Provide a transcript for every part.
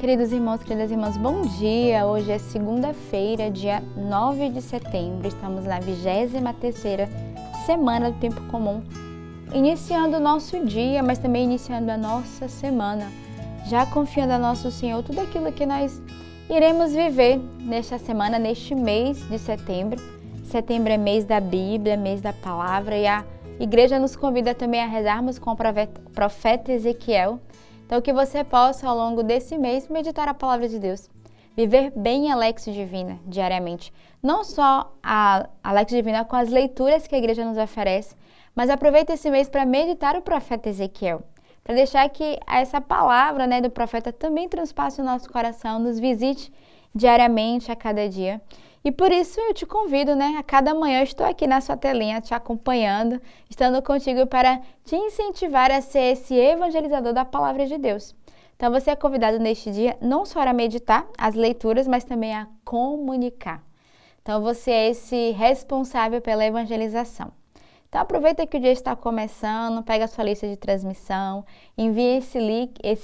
queridos irmãos, queridas irmãs, bom dia! Hoje é segunda-feira, dia 9 de setembro, estamos na 23ª semana do Tempo Comum, iniciando o nosso dia, mas também iniciando a nossa semana, já confiando a nosso Senhor tudo aquilo que nós iremos viver nesta semana, neste mês de setembro. Setembro é mês da Bíblia, mês da Palavra, e a Igreja nos convida também a rezarmos com o profeta Ezequiel. Então, que você possa, ao longo desse mês, meditar a Palavra de Deus. Viver bem a Lexio Divina, diariamente. Não só a Lexio Divina com as leituras que a Igreja nos oferece, mas aproveita esse mês para meditar o profeta Ezequiel. Para deixar que essa palavra, do profeta também transpasse o nosso coração, nos visite diariamente, a cada dia. E por isso eu te convido, a cada manhã eu estou aqui na sua telinha te acompanhando, estando contigo para te incentivar a ser esse evangelizador da Palavra de Deus. Então você é convidado neste dia não só a meditar as leituras, mas também a comunicar. Então você é esse responsável pela evangelização. Então aproveita que o dia está começando, pega a sua lista de transmissão, envia esse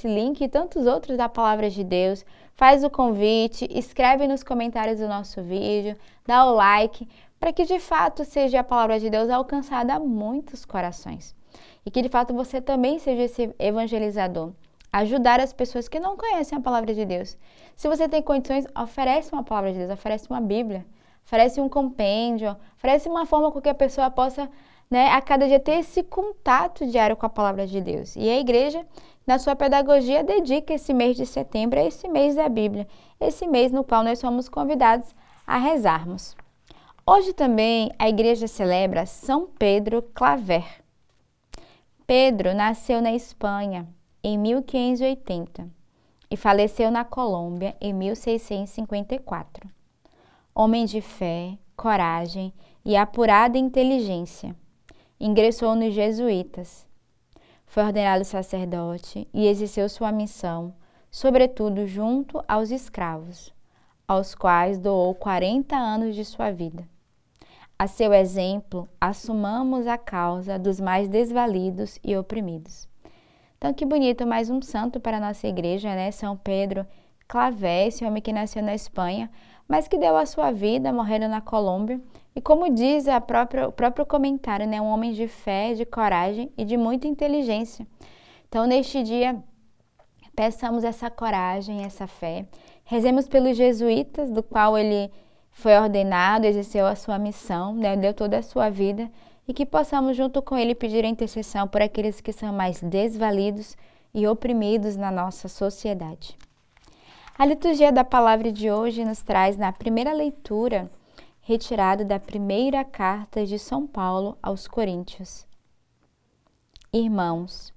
link e tantos outros da Palavra de Deus, faz o convite, escreve nos comentários do nosso vídeo, dá o like, para que de fato seja a Palavra de Deus alcançada a muitos corações. E que de fato você também seja esse evangelizador, ajudar as pessoas que não conhecem a Palavra de Deus. Se você tem condições, oferece uma Palavra de Deus, oferece uma Bíblia, oferece um compêndio, oferece uma forma com que a pessoa possa a cada dia ter esse contato diário com a Palavra de Deus. E a Igreja, na sua pedagogia, dedica esse mês de setembro a esse mês da Bíblia, esse mês no qual nós somos convidados a rezarmos. Hoje também a Igreja celebra São Pedro Claver. Pedro nasceu na Espanha em 1580 e faleceu na Colômbia em 1654. Homem de fé, coragem e apurada inteligência, ingressou nos jesuítas. Foi ordenado sacerdote e exerceu sua missão, sobretudo junto aos escravos, aos quais doou 40 anos de sua vida. A seu exemplo, assumamos a causa dos mais desvalidos e oprimidos. Então, que bonito, mais um santo para a nossa igreja, São Pedro Claver, esse homem que nasceu na Espanha, mas que deu a sua vida morrendo na Colômbia. E como diz o próprio comentário, um homem de fé, de coragem e de muita inteligência. Então, neste dia, peçamos essa coragem, essa fé. Rezemos pelos jesuítas, do qual ele foi ordenado, exerceu a sua missão, deu toda a sua vida. E que possamos, junto com ele, pedir a intercessão por aqueles que são mais desvalidos e oprimidos na nossa sociedade. A liturgia da palavra de hoje nos traz, na primeira leitura, retirado da primeira carta de São Paulo aos Coríntios. Irmãos,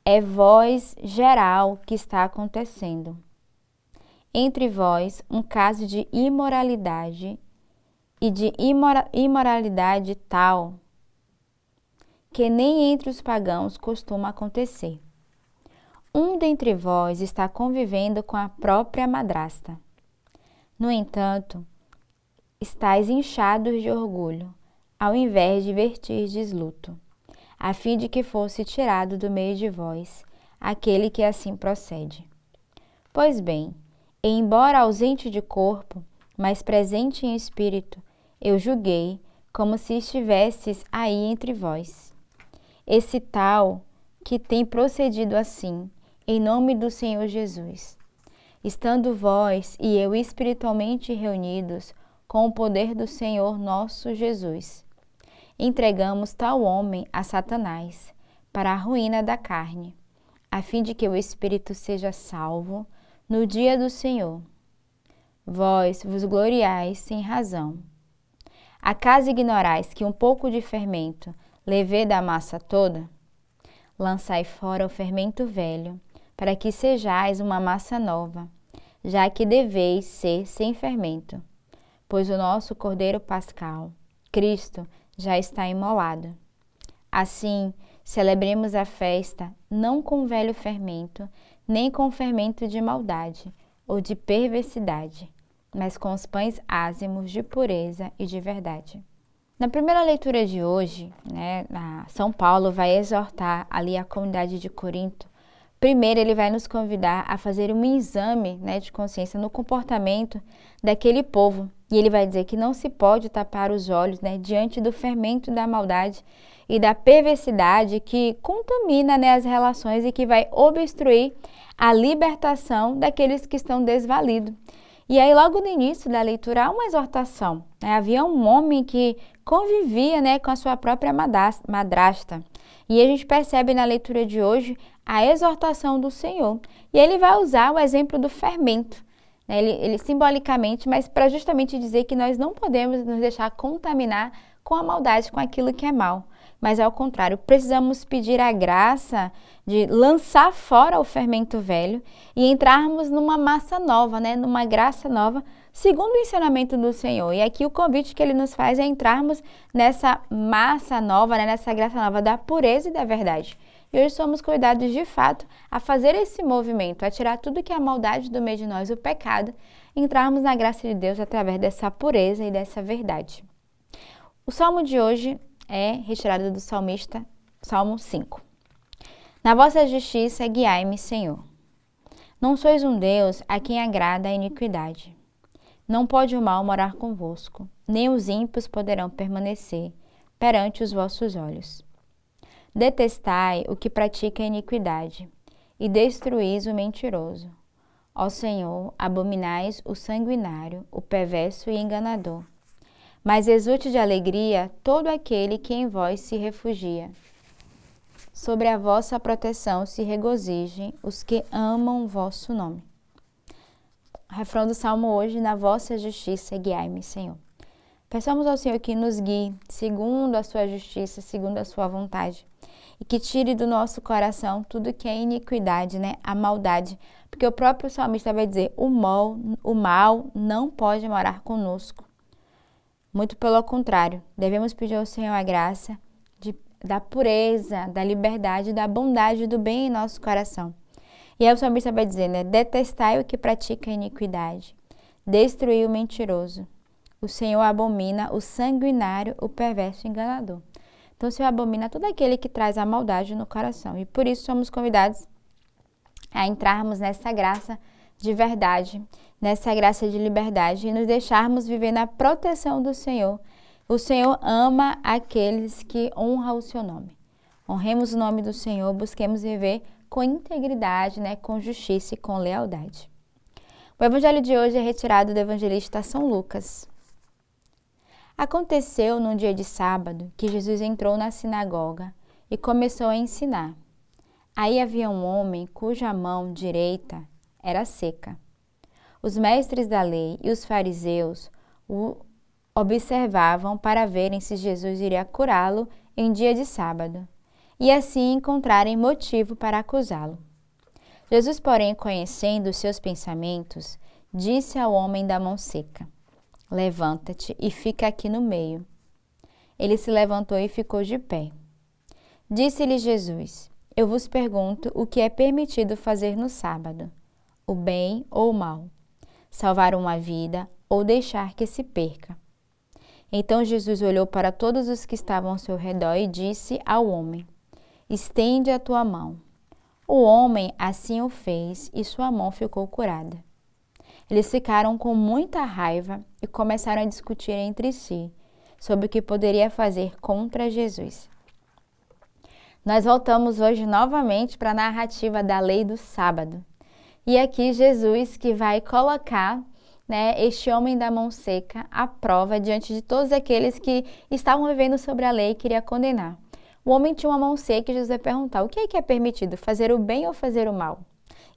é voz geral que está acontecendo. Entre vós, um caso de imoralidade e de imoralidade tal que nem entre os pagãos costuma acontecer. Um dentre vós está convivendo com a própria madrasta. No entanto, estáis inchados de orgulho, ao invés de vertirdes luto, a fim de que fosse tirado do meio de vós aquele que assim procede. Pois bem, embora ausente de corpo, mas presente em espírito, eu julguei como se estivesses aí entre vós. Esse tal que tem procedido assim, em nome do Senhor Jesus, estando vós e eu espiritualmente reunidos com o poder do Senhor nosso Jesus, entregamos tal homem a Satanás para a ruína da carne, a fim de que o espírito seja salvo no dia do Senhor. Vós vos gloriais sem razão. Acaso ignorais que um pouco de fermento leveda a massa toda? Lançai fora o fermento velho, para que sejais uma massa nova, já que deveis ser sem fermento, pois o nosso Cordeiro Pascal, Cristo, já está imolado. Assim, celebremos a festa não com velho fermento, nem com fermento de maldade ou de perversidade, mas com os pães ázimos de pureza e de verdade. Na primeira leitura de hoje, São Paulo vai exortar ali a comunidade de Corinto Primeiro, ele vai nos convidar a fazer um exame, né, de consciência no comportamento daquele povo. E ele vai dizer que não se pode tapar os olhos, né, diante do fermento da maldade e da perversidade que contamina, né, as relações e que vai obstruir a libertação daqueles que estão desvalidos. E aí, logo no início da leitura, há uma exortação. Né? Havia um homem que convivia, né, com a sua própria madrasta. E a gente percebe na leitura de hoje a exortação do Senhor. E ele vai usar o exemplo do fermento, né? Ele simbolicamente, mas para justamente dizer que nós não podemos nos deixar contaminar com a maldade, com aquilo que é mal. Mas ao contrário, precisamos pedir a graça de lançar fora o fermento velho e entrarmos numa massa nova, né? Numa graça nova, segundo o ensinamento do Senhor. E aqui o convite que ele nos faz é entrarmos nessa massa nova, né? Nessa graça nova da pureza e da verdade. E hoje somos convidados de fato a fazer esse movimento, a tirar tudo que é a maldade do meio de nós, o pecado, e entrarmos na graça de Deus através dessa pureza e dessa verdade. O salmo de hoje é retirado do salmista, Salmo 5. Na vossa justiça guiai-me, Senhor. Não sois um Deus a quem agrada a iniquidade. Não pode o mal morar convosco, nem os ímpios poderão permanecer perante os vossos olhos. Detestai o que pratica a iniquidade, e destruís o mentiroso. Ó Senhor, abominais o sanguinário, o perverso e enganador. Mas exulte de alegria todo aquele que em vós se refugia. Sobre a vossa proteção se regozijem os que amam o vosso nome. Refrão do Salmo hoje: na vossa justiça guiai-me, Senhor. Peçamos ao Senhor que nos guie segundo a sua justiça, segundo a sua vontade. E que tire do nosso coração tudo que é iniquidade, né? A maldade. Porque o próprio salmista vai dizer: o mal não pode morar conosco. Muito pelo contrário, devemos pedir ao Senhor a graça da pureza, da liberdade, da bondade, do bem em nosso coração. E aí o salmista vai dizer, né? Detestai o que pratica a iniquidade, destruir o mentiroso. O Senhor abomina o sanguinário, o perverso e enganador. Então o Senhor abomina todo aquele que traz a maldade no coração. E por isso somos convidados a entrarmos nessa graça de verdade, nessa graça de liberdade e nos deixarmos viver na proteção do Senhor. O Senhor ama aqueles que honram o seu nome. Honremos o nome do Senhor, busquemos viver com integridade, né, com justiça e com lealdade. O evangelho de hoje é retirado do evangelista São Lucas. Aconteceu num dia de sábado que Jesus entrou na sinagoga e começou a ensinar. Aí havia um homem cuja mão direita era seca. Os mestres da lei e os fariseus o observavam para verem se Jesus iria curá-lo em dia de sábado, e assim encontrarem motivo para acusá-lo. Jesus, porém, conhecendo os seus pensamentos, disse ao homem da mão seca: levanta-te e fica aqui no meio. Ele se levantou e ficou de pé. Disse-lhe Jesus: eu vos pergunto o que é permitido fazer no sábado, o bem ou o mal, salvar uma vida ou deixar que se perca. Então Jesus olhou para todos os que estavam ao seu redor e disse ao homem: estende a tua mão. O homem assim o fez e sua mão ficou curada. Eles ficaram com muita raiva e começaram a discutir entre si sobre o que poderia fazer contra Jesus. Nós voltamos hoje novamente para a narrativa da lei do sábado. E aqui Jesus que vai colocar, né, este homem da mão seca à prova diante de todos aqueles que estavam vivendo sobre a lei e queria condenar. O homem tinha uma mão seca e Jesus vai perguntar: o que é permitido, fazer o bem ou fazer o mal?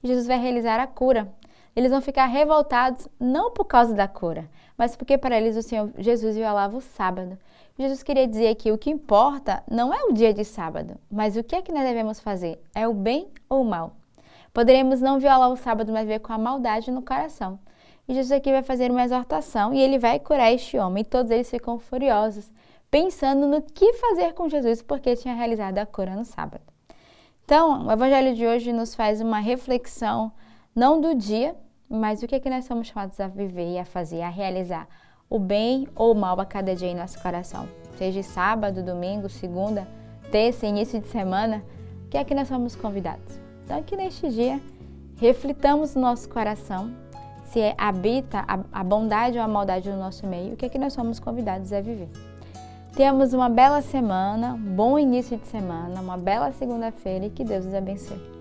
E Jesus vai realizar a cura. Eles vão ficar revoltados não por causa da cura, mas porque para eles o Senhor Jesus violava o sábado. Jesus queria dizer que o que importa não é o dia de sábado, mas o que é que nós devemos fazer? É o bem ou o mal? Poderemos não violar o sábado, mas ver com a maldade no coração. E Jesus aqui vai fazer uma exortação e ele vai curar este homem. E todos eles ficam furiosos, pensando no que fazer com Jesus, porque tinha realizado a cura no sábado. Então, o evangelho de hoje nos faz uma reflexão, não do dia, mas o que é que nós somos chamados a viver e a fazer, a realizar o bem ou o mal a cada dia em nosso coração. Seja sábado, domingo, segunda, terça, início de semana, o que é que nós somos convidados? Então, aqui neste dia, reflitamos no nosso coração se habita a bondade ou a maldade no nosso meio, o que é que nós somos convidados a viver. Tenhamos uma bela semana, um bom início de semana, uma bela segunda-feira e que Deus os abençoe.